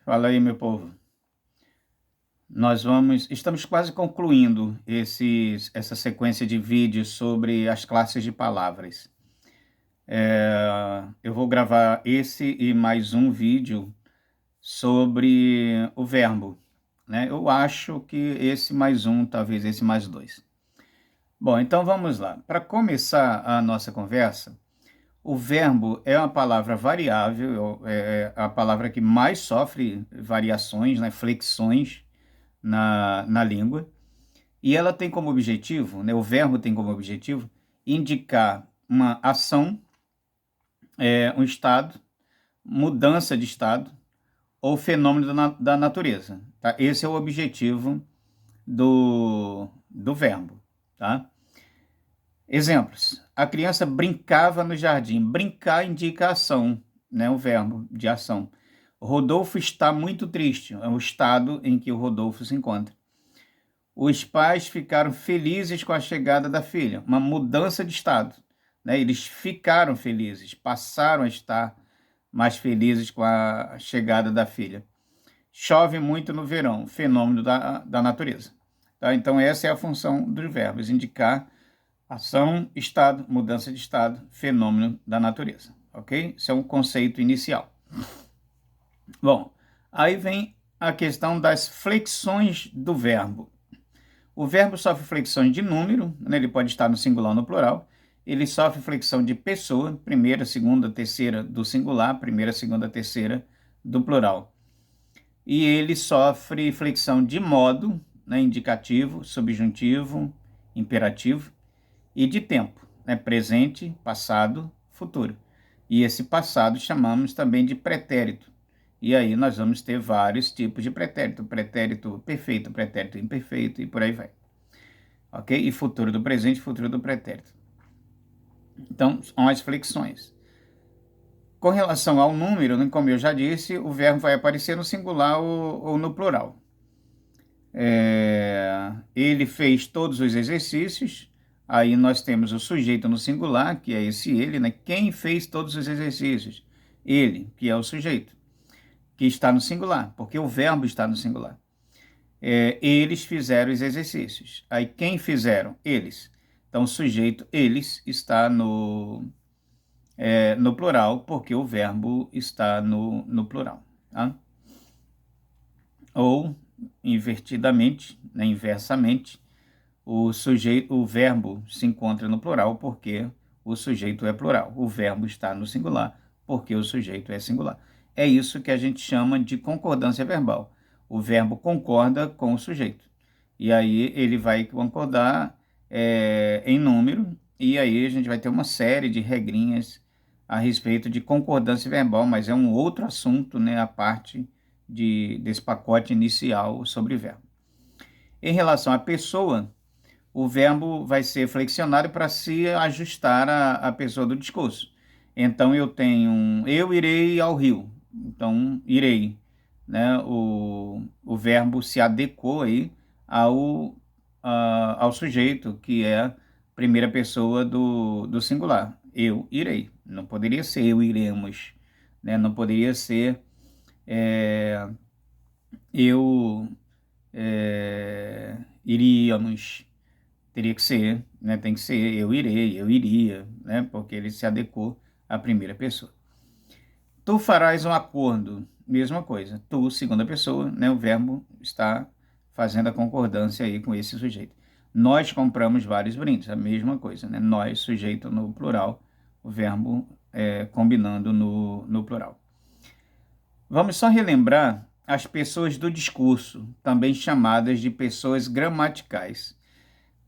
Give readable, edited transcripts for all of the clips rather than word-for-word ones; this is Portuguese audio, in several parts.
Fala aí, meu povo. Estamos quase concluindo essa sequência de vídeos sobre as classes de palavras. Eu vou gravar esse e mais um vídeo sobre o verbo, né? Eu acho que esse mais um, talvez esse mais dois. Bom, então vamos lá. Para começar a nossa conversa, o verbo é uma palavra variável, é a palavra que mais sofre variações, né, flexões na língua, e ela tem como objetivo, né, o verbo tem como objetivo, indicar uma ação, um estado, mudança de estado ou fenômeno da natureza. Tá? Esse é o objetivo do verbo. Tá? Exemplos. A criança brincava no jardim. Brincar indica ação, né, o verbo de ação. O Rodolfo está muito triste, é o estado em que o Rodolfo se encontra. Os pais ficaram felizes com a chegada da filha, uma mudança de estado, né? Eles ficaram felizes, passaram a estar mais felizes com a chegada da filha. Chove muito no verão, fenômeno da natureza. Tá? Então, essa é a função dos verbos, indicar ação, estado, mudança de estado, fenômeno da natureza. Ok? Isso é um conceito inicial. Bom, aí vem a questão das flexões do verbo. O verbo sofre flexões de número, né? Ele pode estar no singular ou no plural. Ele sofre flexão de pessoa, primeira, segunda, terceira do singular, primeira, segunda, terceira do plural. E ele sofre flexão de modo, né? Indicativo, subjuntivo, imperativo, e de tempo, né? Presente, passado, futuro. E esse passado chamamos também de pretérito. E aí nós vamos ter vários tipos de pretérito. Pretérito perfeito, pretérito imperfeito e por aí vai. Ok? E futuro do presente, futuro do pretérito. Então, são as flexões. Com relação ao número, né, como eu já disse, o verbo vai aparecer no singular ou no plural. Ele fez todos os exercícios. Aí nós temos o sujeito no singular, que é esse ele, né? Quem fez todos os exercícios? Ele, que é o sujeito, que está no singular, porque o verbo está no singular. Eles fizeram os exercícios. Aí quem fizeram? Eles. Então o sujeito, eles, está no plural, porque o verbo está no plural. Tá? Ou, invertidamente, né, inversamente, o verbo se encontra no plural porque o sujeito é plural. O verbo está no singular porque o sujeito é singular. É isso que a gente chama de concordância verbal. O verbo concorda com o sujeito. E aí ele vai concordar em número, e aí a gente vai ter uma série de regrinhas a respeito de concordância verbal, mas é um outro assunto, né, a parte desse pacote inicial sobre verbo. Em relação à pessoa, o verbo vai ser flexionado para se ajustar à pessoa do discurso. Então, eu tenho eu irei ao Rio. Então, irei. Né? O verbo se adequou aí ao sujeito, que é a primeira pessoa do singular. Eu irei. Não poderia ser eu iremos. Né? Não poderia ser eu iríamos. Teria que ser, né? Tem que ser eu irei, eu iria, né? Porque ele se adequou à primeira pessoa. Tu farás um acordo, mesma coisa. Tu, segunda pessoa, né? O verbo está fazendo a concordância aí com esse sujeito. Nós compramos vários brindes, a mesma coisa, né? Nós, sujeito no plural, o verbo combinando no plural. Vamos só relembrar as pessoas do discurso, também chamadas de pessoas gramaticais.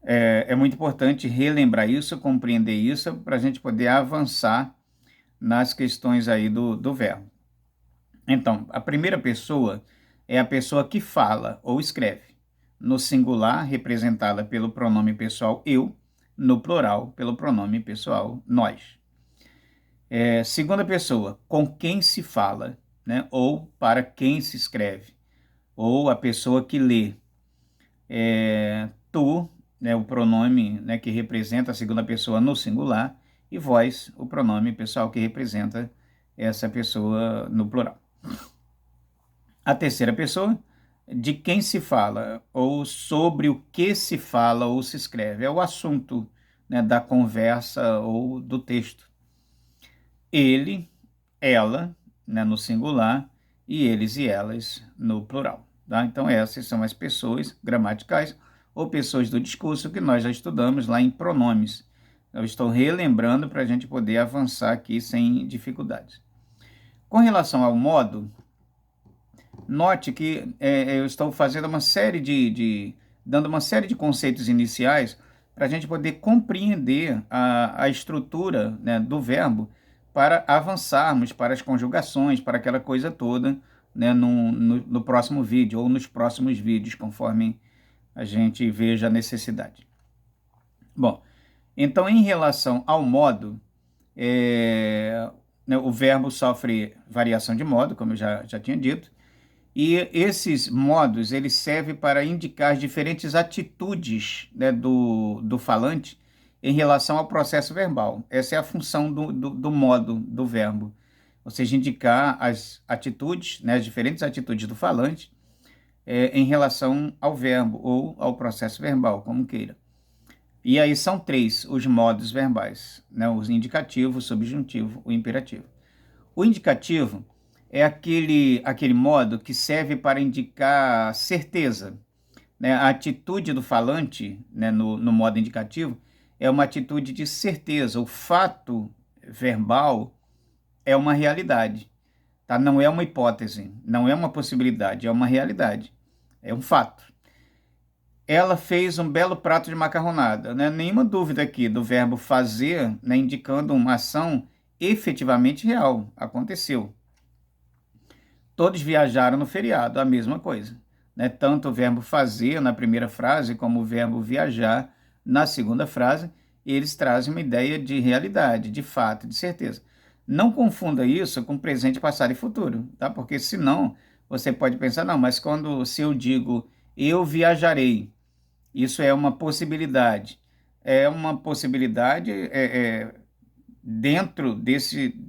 É muito importante relembrar isso, compreender isso, para a gente poder avançar nas questões aí do verbo. Então, a primeira pessoa é a pessoa que fala ou escreve. No singular, representada pelo pronome pessoal eu, no plural, pelo pronome pessoal nós. Segunda pessoa, com quem se fala, né? Ou para quem se escreve, ou a pessoa que lê. Tu, né, o pronome, né, que representa a segunda pessoa no singular, e vós, o pronome pessoal que representa essa pessoa no plural. A terceira pessoa, de quem se fala, ou sobre o que se fala ou se escreve. É o assunto, né, da conversa ou do texto. Ele, ela, né, no singular, e eles e elas no plural. Tá? Então, essas são as pessoas gramaticais ou pessoas do discurso que nós já estudamos lá em pronomes. Eu estou relembrando para a gente poder avançar aqui sem dificuldades. Com relação ao modo, note que eu estou fazendo uma série dando uma série de conceitos iniciais para a gente poder compreender a estrutura, né, do verbo para avançarmos para as conjugações, para aquela coisa toda, né, no próximo vídeo ou nos próximos vídeos, conforme a gente veja a necessidade. Bom, então em relação ao modo, né, o verbo sofre variação de modo, como eu já tinha dito, e esses modos, eles servem para indicar diferentes atitudes, né, do falante em relação ao processo verbal. Essa é a função do modo do verbo. Ou seja, indicar as atitudes, né, as diferentes atitudes do falante em relação ao verbo ou ao processo verbal, como queira. E aí são três os modos verbais, né, os indicativo, o subjuntivo, o imperativo. O indicativo é aquele modo que serve para indicar certeza, né? A atitude do falante, né, no modo indicativo, é uma atitude de certeza. O fato verbal é uma realidade, tá? Não é uma hipótese, não é uma possibilidade, é uma realidade, é um fato. Ela fez um belo prato de macarronada, né? Nenhuma dúvida aqui do verbo fazer, né, indicando uma ação efetivamente real, aconteceu. Todos viajaram no feriado, a mesma coisa, né? Tanto o verbo fazer na primeira frase como o verbo viajar na segunda frase, eles trazem uma ideia de realidade, de fato, de certeza. Não confunda isso com presente, passado e futuro, tá? Porque senão você pode pensar, não, mas se eu digo eu viajarei, isso é uma possibilidade. É uma possibilidade dentro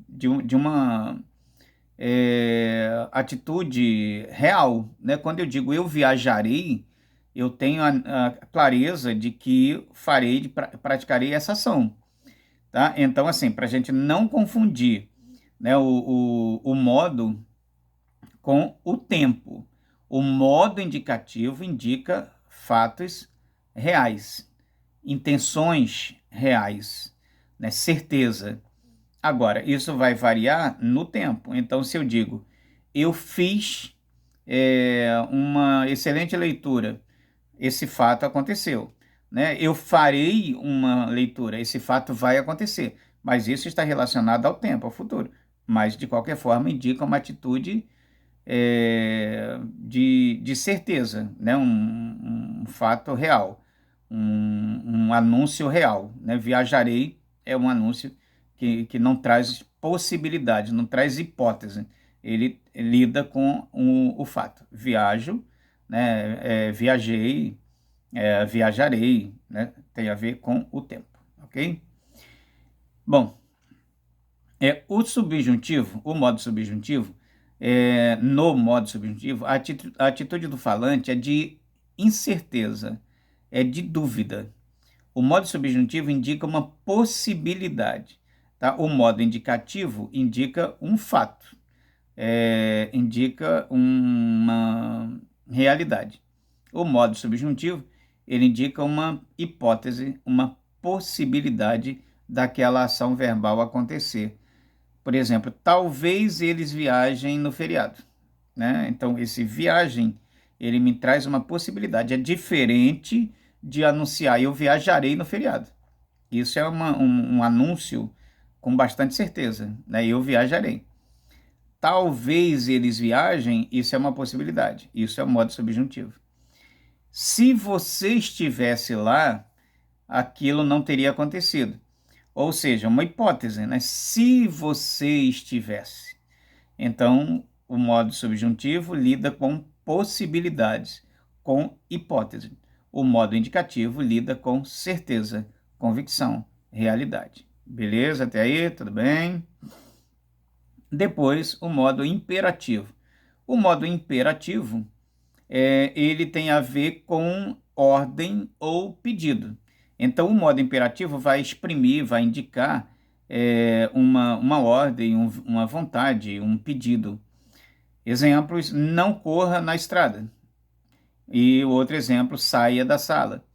de uma atitude real, né? Quando eu digo eu viajarei, eu tenho a clareza de que praticarei essa ação, tá? Então, assim, para a gente não confundir, né, o modo com o tempo. O modo indicativo indica fatos reais, intenções reais, né? Certeza. Agora, isso vai variar no tempo. Então, se eu digo, eu fiz uma excelente leitura, esse fato aconteceu, né? Eu farei uma leitura, esse fato vai acontecer. Mas isso está relacionado ao tempo, ao futuro. Mas, de qualquer forma, indica uma atitude de certeza, né? Um fato real, um anúncio real, né? Viajarei é um anúncio que não traz possibilidade, não traz hipótese. Ele lida com o fato. Viajo, né? Viajei, viajarei, né? Tem a ver com o tempo, ok? Bom, o subjuntivo, o modo subjuntivo, no modo subjuntivo, a atitude do falante é de incerteza, é de dúvida. O modo subjuntivo indica uma possibilidade, tá? O modo indicativo indica um fato, indica uma realidade. O modo subjuntivo, ele indica uma hipótese, uma possibilidade daquela ação verbal acontecer. Por exemplo, talvez eles viajem no feriado, né? Então, esse viagem, ele me traz uma possibilidade. É diferente de anunciar, eu viajarei no feriado. Isso é um anúncio com bastante certeza, né? Eu viajarei. Talvez eles viajem, isso é uma possibilidade. Isso é o modo subjuntivo. Se você estivesse lá, aquilo não teria acontecido. Ou seja, uma hipótese, né? Se você estivesse. Então, o modo subjuntivo lida com possibilidades, com hipótese. O modo indicativo lida com certeza, convicção, realidade. Beleza? Até aí, tudo bem? Depois, o modo imperativo. O modo imperativo, ele tem a ver com ordem ou pedido. Então, o modo imperativo vai exprimir, vai indicar uma ordem, uma vontade, um pedido. Exemplos: não corra na estrada. E o outro exemplo: saia da sala.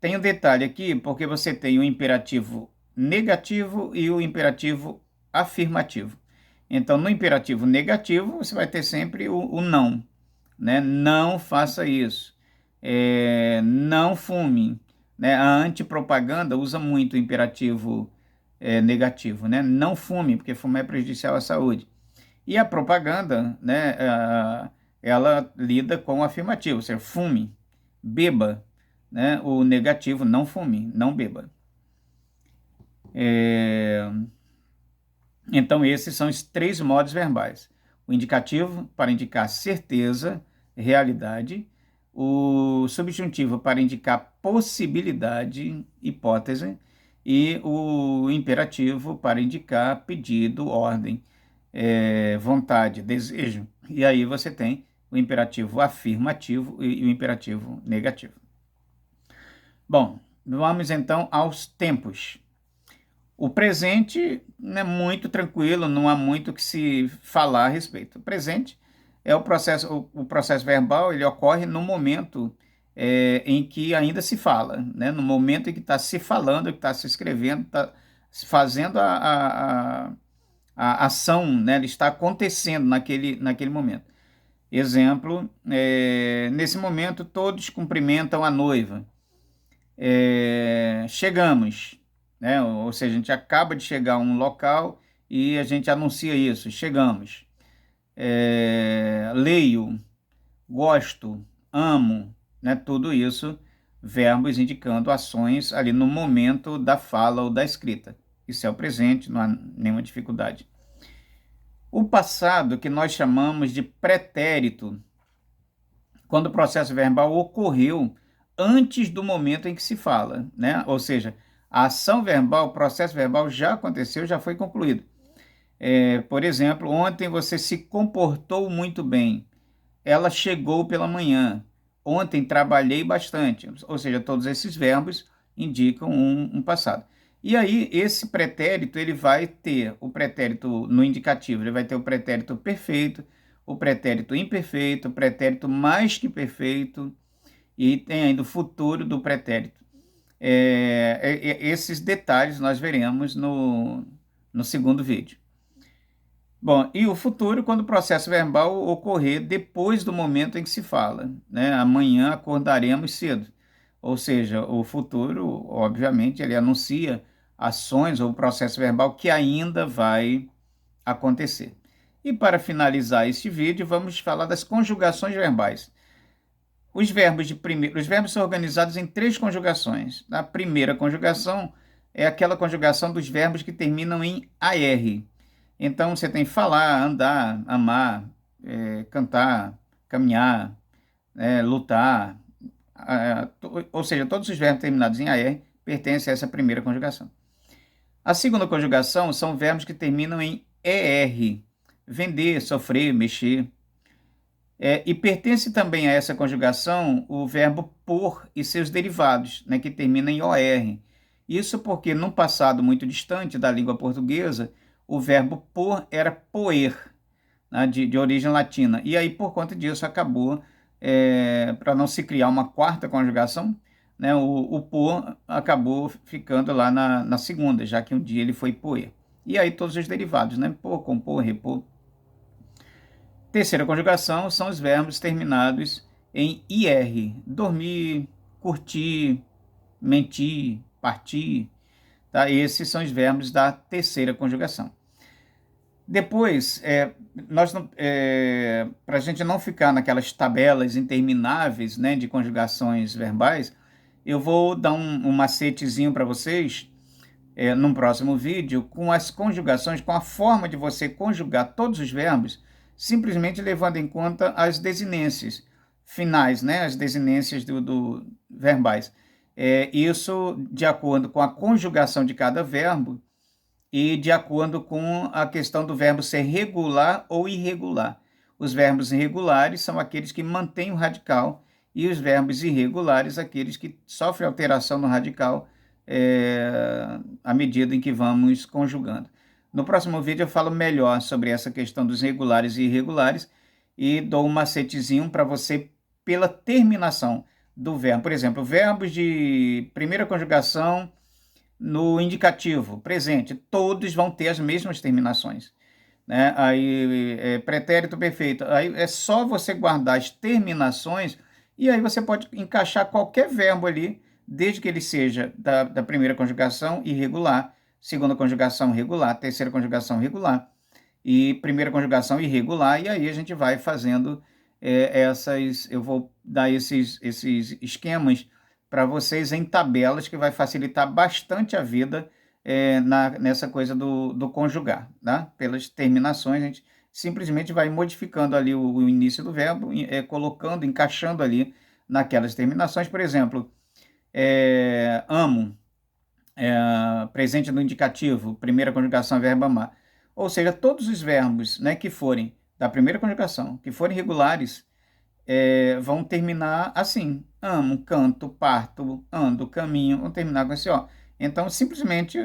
Tem um detalhe aqui, porque você tem o imperativo negativo e o imperativo afirmativo. Então, no imperativo negativo, você vai ter sempre o não, né? Não faça isso. Não fume, né? A antipropaganda usa muito o imperativo negativo, né? Não fume, porque fumar é prejudicial à saúde. E a propaganda, né? Ela lida com o afirmativo, ou seja, fume, beba, né? O negativo: não fume, não beba. Então, esses são os 3 modos verbais. O indicativo, para indicar certeza, realidade. O subjuntivo, para indicar possibilidade, hipótese. E o imperativo, para indicar pedido, ordem, vontade, desejo. E aí você tem o imperativo afirmativo e o imperativo negativo. Bom, vamos então aos tempos. O presente é muito tranquilo, não há muito o que se falar a respeito. O presente é o processo verbal, ele ocorre no momento em que ainda se fala, né? No momento em que está se falando, que está se escrevendo, está fazendo a ação, né? Ele está acontecendo naquele momento. Exemplo: nesse momento todos cumprimentam a noiva. Chegamos, né? Ou seja, a gente acaba de chegar a um local e a gente anuncia isso: chegamos. Leio, gosto, amo, né? Tudo isso, verbos indicando ações ali no momento da fala ou da escrita. Isso é o presente, não há nenhuma dificuldade. O passado, que nós chamamos de pretérito, quando o processo verbal ocorreu antes do momento em que se fala, né? Ou seja, a ação verbal, o processo verbal já aconteceu, já foi concluído. Por exemplo, ontem você se comportou muito bem. Ela chegou pela manhã. Ontem trabalhei bastante. Ou seja, todos esses verbos indicam um passado. E aí, esse pretérito, ele vai ter o pretérito no indicativo, ele vai ter o pretérito perfeito, o pretérito imperfeito, o pretérito mais que perfeito, e tem ainda o futuro do pretérito. Esses detalhes nós veremos no segundo vídeo. Bom, e o futuro, quando o processo verbal ocorrer depois do momento em que se fala, né? Amanhã acordaremos cedo. Ou seja, o futuro, obviamente, ele anuncia ações ou processo verbal que ainda vai acontecer. E para finalizar este vídeo, vamos falar das conjugações verbais. Os verbos são organizados em 3 conjugações. A primeira conjugação é aquela conjugação dos verbos que terminam em AR. Então, você tem falar, andar, amar, cantar, caminhar, lutar, ou seja, todos os verbos terminados em AR pertencem a essa primeira conjugação. A segunda conjugação são verbos que terminam em ER, vender, sofrer, mexer. E pertence também a essa conjugação o verbo por e seus derivados, né, que terminam em OR. Isso porque, num passado muito distante da língua portuguesa, o verbo por era poer, né, de origem latina. E aí, por conta disso, acabou, para não se criar uma quarta conjugação, né, o por acabou ficando lá na segunda, já que um dia ele foi poer. E aí todos os derivados, né, por, compor, repor. Terceira conjugação são os verbos terminados em IR: dormir, curtir, mentir, partir. Tá? Esses são os verbos da terceira conjugação. Depois, para a gente não ficar naquelas tabelas intermináveis, né, de conjugações verbais, eu vou dar um macetezinho para vocês num próximo vídeo com as conjugações, com a forma de você conjugar todos os verbos, simplesmente levando em conta as desinências finais, né, as desinências do verbais. Isso de acordo com a conjugação de cada verbo e de acordo com a questão do verbo ser regular ou irregular. Os verbos irregulares são aqueles que mantêm o radical e os verbos irregulares, aqueles que sofrem alteração no radical à medida em que vamos conjugando. No próximo vídeo eu falo melhor sobre essa questão dos regulares e irregulares e dou um macetezinho para você pela terminação do verbo. Por exemplo, verbos de primeira conjugação no indicativo, presente, todos vão ter as mesmas terminações, né? Aí, pretérito perfeito, aí é só você guardar as terminações e aí você pode encaixar qualquer verbo ali, desde que ele seja da primeira conjugação irregular, segunda conjugação regular, terceira conjugação regular e primeira conjugação irregular, e aí a gente vai fazendo eu vou dar esses esquemas para vocês em tabelas, que vai facilitar bastante a vida nessa coisa do conjugar, tá? Pelas terminações, a gente simplesmente vai modificando ali o início do verbo, colocando, encaixando ali naquelas terminações. Por exemplo, amo, presente no indicativo, primeira conjugação, verbo amar. Ou seja, todos os verbos, né, que forem da primeira conjugação, que forem regulares, vão terminar assim: amo, canto, parto, ando, caminho, vão terminar com esse ó. Então, simplesmente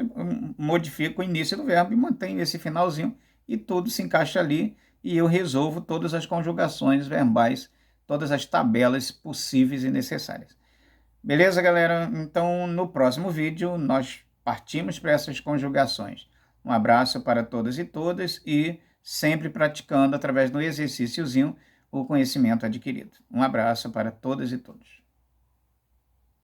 modifico o início do verbo e mantenho esse finalzinho e tudo se encaixa ali e eu resolvo todas as conjugações verbais, todas as tabelas possíveis e necessárias. Beleza, galera? Então, no próximo vídeo, nós partimos para essas conjugações. Um abraço para todas e todas e sempre praticando através do exercíciozinho o conhecimento adquirido. Um abraço para todas e todos.